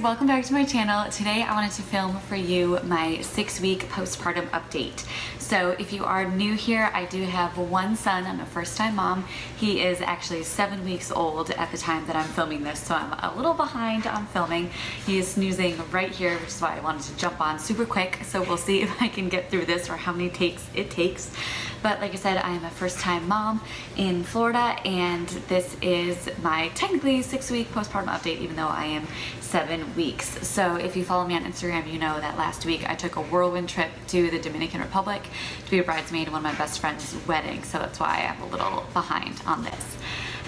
welcome back to my channel. Today I wanted to film for you my 6-week postpartum update. So if you are new here, I do have one son. I'm a first-time mom. He is actually 7 weeks old at the time that I'm filming this, so I'm a little behind on filming. He is snoozing right here, which is why I wanted to jump on super quick. So we'll see if I can get through this or how many takes it takes. But like I said, I am a first-time mom in Florida, and this is my technically 6-week postpartum update, even though I am 7 weeks. So if you follow me on Instagram, you know that last week I took a whirlwind trip to the Dominican Republic to be a bridesmaid at one of my best friend's wedding. So that's why I'm a little behind on this.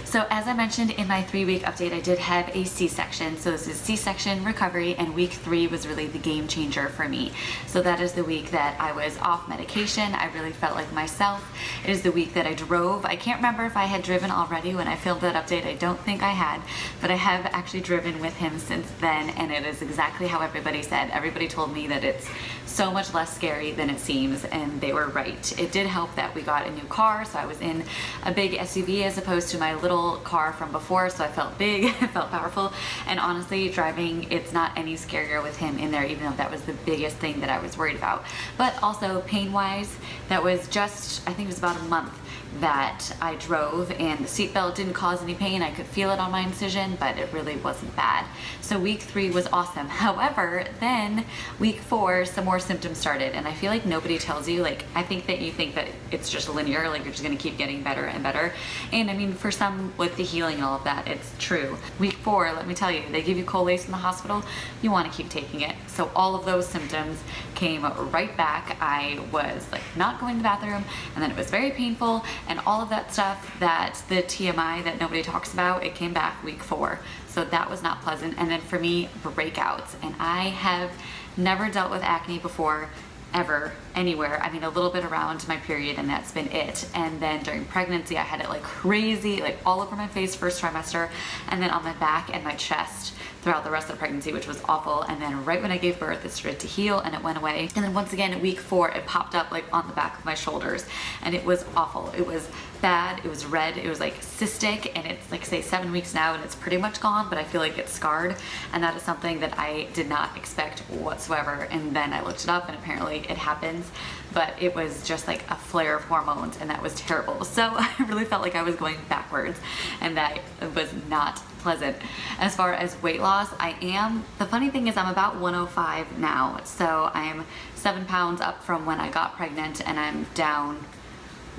So as I mentioned in my 3-week update, I did have a C-section. So this is C-section recovery, and week 3 was really the game changer for me. So that is the week that I was off medication. I really felt like myself. It is the week that I drove. I can't remember if I had driven already when I filmed that update. I don't think I had, but I have actually driven with him since then, and it is exactly how everybody said. Everybody told me that it's so much less scary than it seems, and they were right. It did help that we got a new car, so I was in a big SUV as opposed to my little car from before, so I felt big, I felt powerful, and honestly, driving, it's not any scarier with him in there, even though that was the biggest thing that I was worried about. But also, pain-wise, that was just, I think it was about a month that I drove, and the seatbelt didn't cause any pain. I could feel it on my incision, but it really wasn't bad. So week 3 was awesome. However, then week 4, some more symptoms started, and I feel like nobody tells you, like, I think that you think that it's just linear, like you're just gonna keep getting better and better. And I mean, for some with the healing and all of that, it's true. Week 4, let me tell you, they give you Colace in the hospital, you wanna keep taking it. So all of those symptoms came right back. I was like not going to the bathroom, and then it was very painful, and all of that stuff, that the TMI that nobody talks about, it came back week 4. So that was not pleasant. And then for me, breakouts. And I have never dealt with acne before, ever, anywhere. I mean, a little bit around my period, and that's been it. And then during pregnancy, I had it like crazy, like all over my face first trimester, and then on my back and my chest throughout the rest of the pregnancy, which was awful. And then right when I gave birth, it started to heal and it went away. And then once again, at week 4, it popped up like on the back of my shoulders, and it was awful. It was bad, it was red, it was like cystic, and it's like, say, 7 weeks now, and it's pretty much gone, but I feel like it's scarred. And that is something that I did not expect whatsoever. And then I looked it up, and apparently it happens, but it was just like a flare of hormones, and that was terrible. So I really felt like I was going backwards, and that was not pleasant. As far as weight loss, the funny thing is I'm about 105 now, so I'm 7 pounds up from when I got pregnant, and I'm down,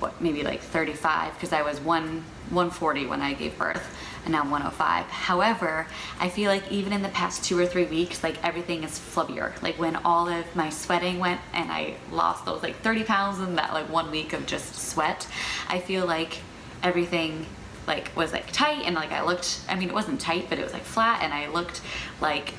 what, maybe like 35, because I was 140 when I gave birth, and now I'm 105. However, I feel like even in the past 2 or 3 weeks, like everything is flubbier. Like when all of my sweating went and I lost those like 30 pounds in that like 1 week of just sweat, I feel like everything like was like tight, and like I looked, I mean, it wasn't tight, but it was like flat, and I looked like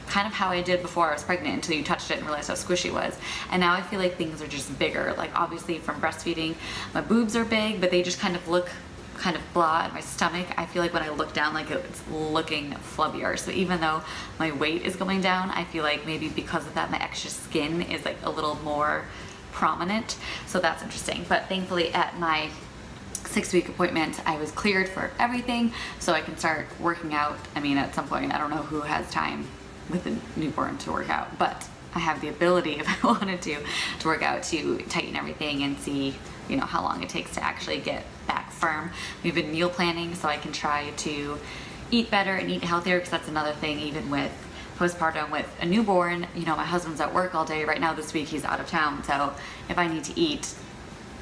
kind of how I did before I was pregnant, until you touched it and realized how squishy it was. And now I feel like things are just bigger. Like obviously from breastfeeding, my boobs are big, but they just kind of look kind of blah, and my stomach, I feel like when I look down, like it's looking flubbier. So even though my weight is going down, I feel like maybe because of that, my extra skin is like a little more prominent. So that's interesting. But thankfully at my 6-week appointment, I was cleared for everything, so I can start working out. I mean, at some point, I don't know who has time with a newborn to work out, but I have the ability, if I wanted to work out, to tighten everything and see, you know, how long it takes to actually get back firm. We've been meal planning, so I can try to eat better and eat healthier, because that's another thing, even with postpartum with a newborn. You know, my husband's at work all day. Right now this week he's out of town, so if I need to eat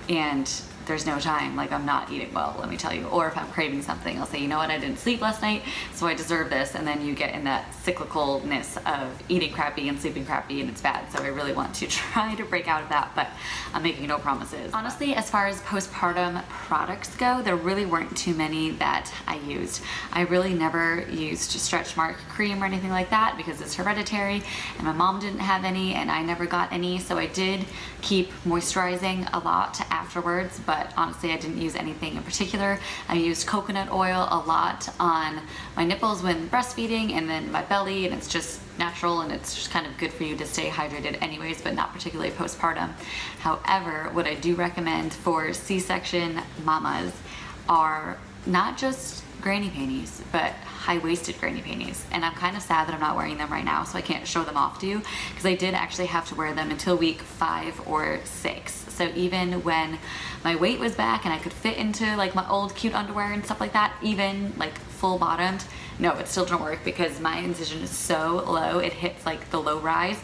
and there's no time, like I'm not eating well, let me tell you. Or if I'm craving something, I'll say, you know what, I didn't sleep last night, so I deserve this. And then you get in that cyclicalness of eating crappy and sleeping crappy, and it's bad. So I really want to try to break out of that, but I'm making no promises. Honestly, as far as postpartum products go, there really weren't too many that I used. I really never used stretch mark cream or anything like that, because it's hereditary, and my mom didn't have any, and I never got any. So I did keep moisturizing a lot afterwards, but honestly I didn't use anything in particular. I used coconut oil a lot on my nipples when breastfeeding, and then my belly, and it's just natural, and it's just kind of good for you to stay hydrated anyways, but not particularly postpartum. However, what I do recommend for C-section mamas are not just granny panties, but high-waisted granny panties. And I'm kind of sad that I'm not wearing them right now, so I can't show them off to you, because I did actually have to wear them until week 5 or 6. So even when my weight was back and I could fit into like my old cute underwear and stuff like that, even like full bottomed, no, it still didn't work because my incision is so low. It hits like the low rise.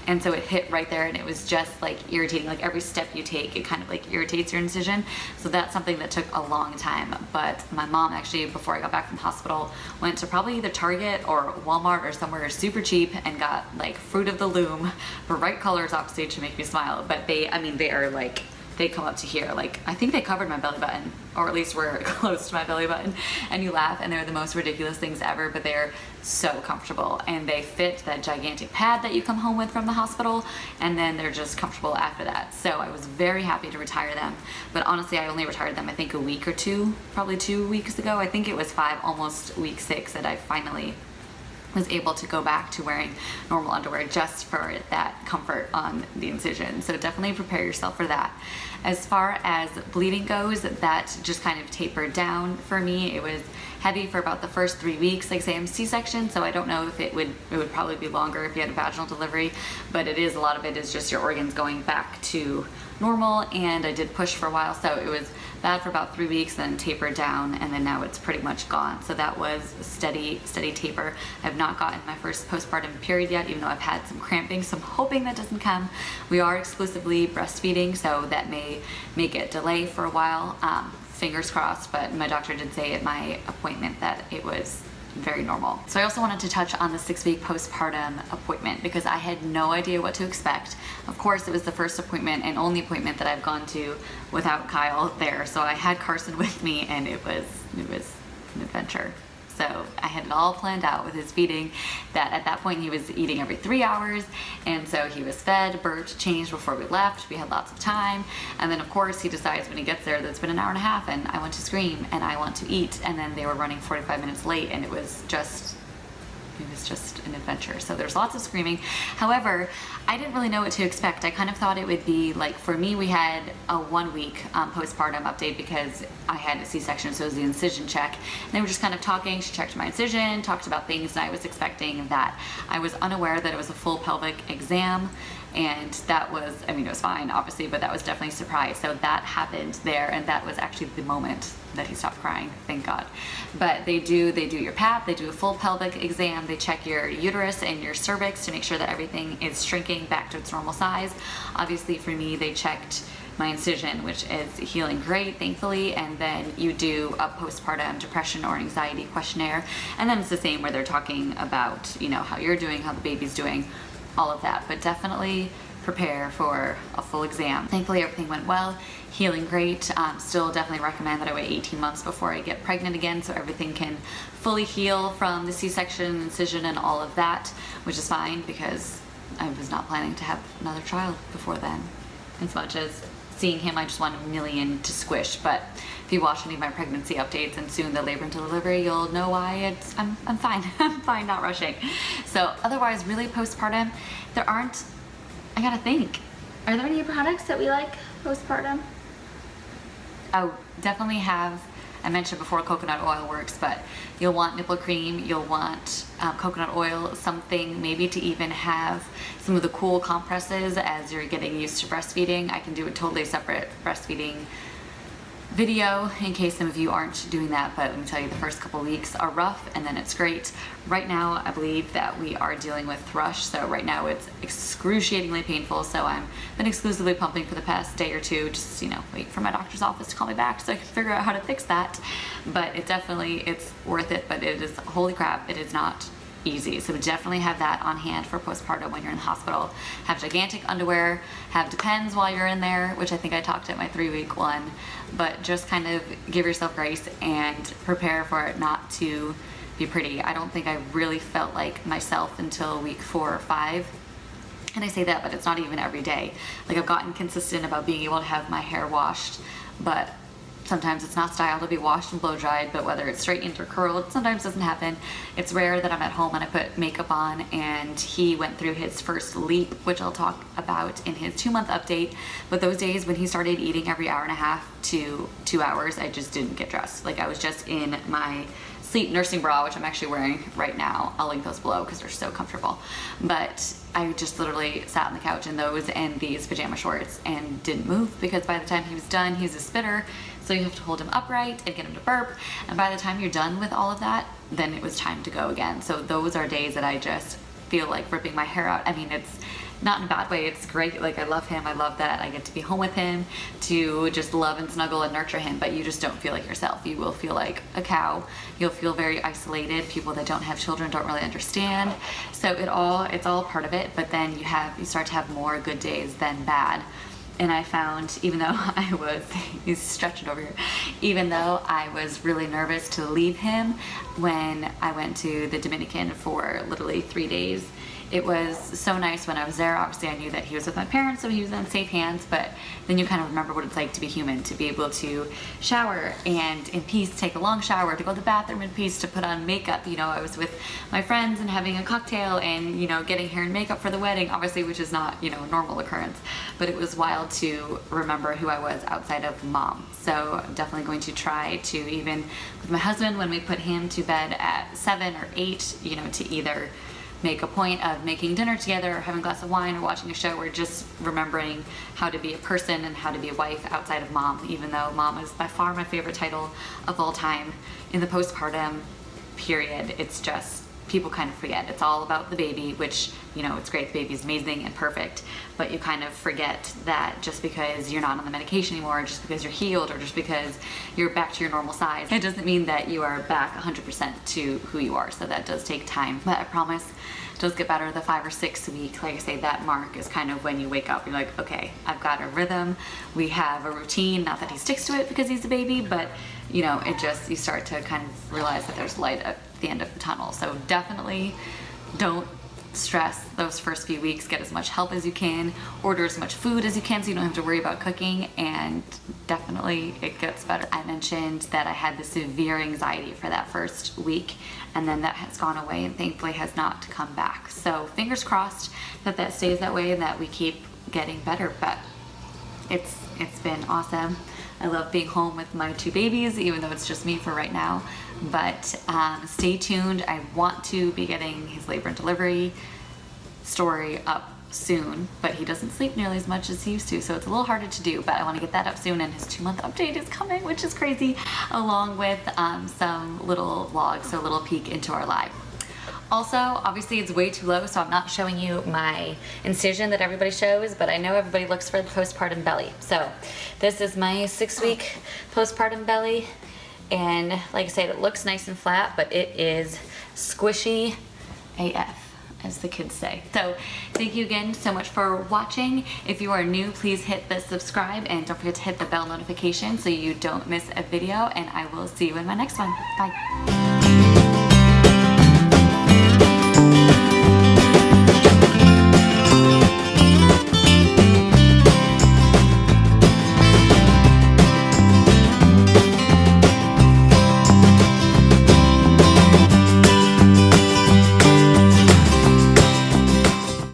And so it hit right there, and it was just like irritating. Like every step you take, it kind of like irritates your incision. So that's something that took a long time. But my mom actually, before I got back from the hospital, went to probably either Target or Walmart or somewhere super cheap and got like Fruit of the Loom, the right colors obviously to make me smile. But they are like, they come up to here. Like, I think they covered my belly button, or at least were close to my belly button. And you laugh, and they're the most ridiculous things ever, but they're so comfortable. And they fit that gigantic pad that you come home with from the hospital, and then they're just comfortable after that. So I was very happy to retire them. But honestly, I only retired them, I think a week or two, probably 2 weeks ago. I think it was 5, almost week 6, that I finally was able to go back to wearing normal underwear just for that comfort on the incision. So definitely prepare yourself for that. As far as bleeding goes, that just kind of tapered down for me. It was heavy for about the first 3 weeks. Like I say, I'm C-section, so I don't know if it would probably be longer if you had a vaginal delivery, but it is, a lot of it is just your organs going back to normal. And I did push for a while, so it was bad for about 3 weeks, then tapered down, and then now it's pretty much gone. So that was a steady taper. I've not gotten my first postpartum period yet, even though I've had some cramping, so I'm hoping that doesn't come. We are exclusively breastfeeding, so that may make it delay for a while. Fingers crossed, but my doctor did say at my appointment that it was very normal. So I also wanted to touch on the 6-week postpartum appointment because I had no idea what to expect. Of course, it was the first appointment and only appointment that I've gone to without Kyle there. So I had Carson with me, and it was an adventure. So I had it all planned out with his feeding, that at that point he was eating every 3 hours. And so he was fed, burped, changed before we left. We had lots of time. And then of course he decides when he gets there that it's been an hour and a half and I want to scream and I want to eat. And then they were running 45 minutes late, and it was just an adventure. So there's lots of screaming. However, I didn't really know what to expect. I kind of thought it would be like, for me, we had a 1 week postpartum update because I had a C-section, so it was the incision check. And they were just kind of talking. She checked my incision, talked about things, and I was expecting that. I was unaware that it was a full pelvic exam. And that was, I mean, it was fine, obviously, but that was definitely a surprise. So that happened there, and that was actually the moment that he stopped crying, thank God. But they do your pap, they do a full pelvic exam, they check your uterus and your cervix to make sure that everything is shrinking back to its normal size. Obviously, for me, they checked my incision, which is healing great, thankfully, and then you do a postpartum depression or anxiety questionnaire, and then it's the same where they're talking about, you know, how you're doing, how the baby's doing, all of that. But definitely prepare for a full exam. Thankfully, everything went well, healing great. Still definitely recommend that I wait 18 months before I get pregnant again, so everything can fully heal from the C-section, incision, and all of that, which is fine because I was not planning to have another child before then. As much as seeing him, I just want a million to squish. But if you watch any of my pregnancy updates and soon the labor and delivery, you'll know why I'm fine. I'm fine, not rushing. So otherwise, really postpartum, there aren't, I gotta think, are there any products that we like postpartum? Oh, definitely have, I mentioned before, coconut oil works, but you'll want nipple cream, you'll want coconut oil, something maybe to even have some of the cool compresses as you're getting used to breastfeeding. I can do a totally separate breastfeeding video in case some of you aren't doing that, but let me tell you, the first couple weeks are rough and then it's great. Right now, I believe that we are dealing with thrush, so right now it's excruciatingly painful, so I've been exclusively pumping for the past day or two, just, you know, wait for my doctor's office to call me back so I can figure out how to fix that. But it's worth it, but it is, holy crap, it is not easy. So definitely have that on hand for postpartum when you're in the hospital. Have gigantic underwear, have Depends while you're in there, which I think I talked at my 3-week one, but just kind of give yourself grace and prepare for it not to be pretty. I don't think I really felt like myself until week 4 or 5. And I say that, but it's not even every day. Like, I've gotten consistent about being able to have my hair washed, but Sometimes it's not styled to be washed and blow dried, but whether it's straightened or curled, sometimes doesn't happen. It's rare that I'm at home and I put makeup on, and he went through his first leap, which I'll talk about in his 2-month update. But those days when he started eating every hour and a half to 2 hours, I just didn't get dressed. Like, I was just in my sleep nursing bra, which I'm actually wearing right now. I'll link those below because they're so comfortable. But I just literally sat on the couch in those and these pajama shorts and didn't move, because by the time he was done, he's a spitter, so you have to hold him upright and get him to burp. And by the time you're done with all of that, then it was time to go again. So those are days that I just feel like ripping my hair out. I mean, it's not in a bad way, it's great. Like, I love him, I love that I get to be home with him, to just love and snuggle and nurture him, but you just don't feel like yourself. You will feel like a cow. You'll feel very isolated. People that don't have children don't really understand. So it's all part of it, but then you start to have more good days than bad. And I found, even though he's stretching over here, even though I was really nervous to leave him when I went to the Dominican for literally 3 days, it was so nice when I was there. Obviously, I knew that he was with my parents, so he was in safe hands, but then you kind of remember what it's like to be human, to be able to shower and in peace, take a long shower, to go to the bathroom in peace, to put on makeup. You know, I was with my friends and having a cocktail and, you know, getting hair and makeup for the wedding, obviously, which is not, you know, a normal occurrence, but it was wild to remember who I was outside of mom. So I'm definitely going to try to, even with my husband, when we put him to bed at 7 or 8, you know, to either make a point of making dinner together or having a glass of wine or watching a show, or just remembering how to be a person and how to be a wife outside of mom, even though mom is by far my favorite title of all time. In the postpartum period, it's just, people kind of forget. It's all about the baby, which, you know, it's great, the baby's amazing and perfect, but you kind of forget that just because you're not on the medication anymore, just because you're healed, or just because you're back to your normal size, it doesn't mean that you are back 100% to who you are. So that does take time, but I promise it does get better. The 5 or 6 week, like I say, that mark is kind of when you wake up, you're like, okay, I've got a rhythm, we have a routine. Not that he sticks to it because he's a baby, but you know, it just, you start to kind of realize that there's light at the end of the tunnel. So definitely don't stress those first few weeks. Get as much help as you can, order as much food as you can so you don't have to worry about cooking, and definitely it gets better. I mentioned that I had the severe anxiety for that first week, and then that has gone away and thankfully has not come back. So fingers crossed that that stays that way and that we keep getting better, but it's been awesome. I love being home with my 2 babies, even though it's just me for right now. But stay tuned. I want to be getting his labor and delivery story up soon, but he doesn't sleep nearly as much as he used to, so it's a little harder to do, but I want to get that up soon, and his 2-month update is coming, which is crazy, along with some little vlogs, so a little peek into our life. Also, obviously it's way too low, so I'm not showing you my incision that everybody shows, but I know everybody looks for the postpartum belly. So this is my 6-week postpartum belly, and like I said, it looks nice and flat, but it is squishy AF, as the kids say. So thank you again so much for watching. If you are new, please hit the subscribe and don't forget to hit the bell notification so you don't miss a video, and I will see you in my next one. Bye.